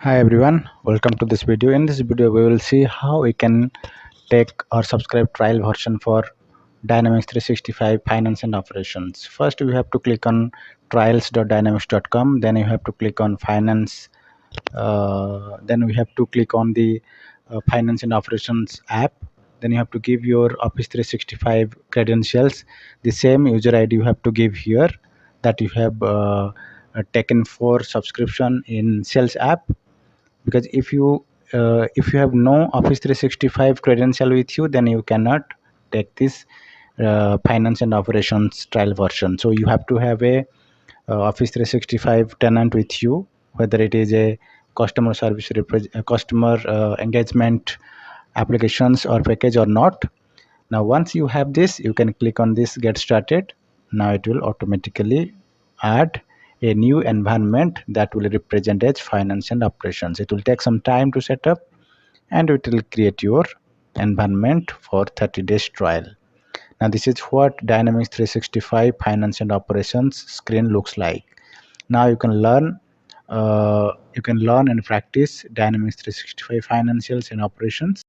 Hi everyone, welcome to this video. In this video we will see how we can take or subscribe trial version for Dynamics 365 Finance and Operations. First we have to click on trials.dynamics.com, then you have to click on finance, then we have to click on the Finance and Operations app. Then you have to give your Office 365 credentials, the same user ID you have to give here that you have taken for subscription in Sales app, because if you have no Office 365 credential with you, then you cannot take this finance and operations trial version. So you have to have a Office 365 tenant with you, whether it is a customer service customer engagement applications or package or not. Now once you have this, you can click on this get started. Now it will automatically add a new environment that will represent as finance and operations. It will take some time to set up, and it will create your environment for 30 days trial. Now this is what Dynamics 365 finance and operations screen looks like. Now you can learn and practice Dynamics 365 financials and operations.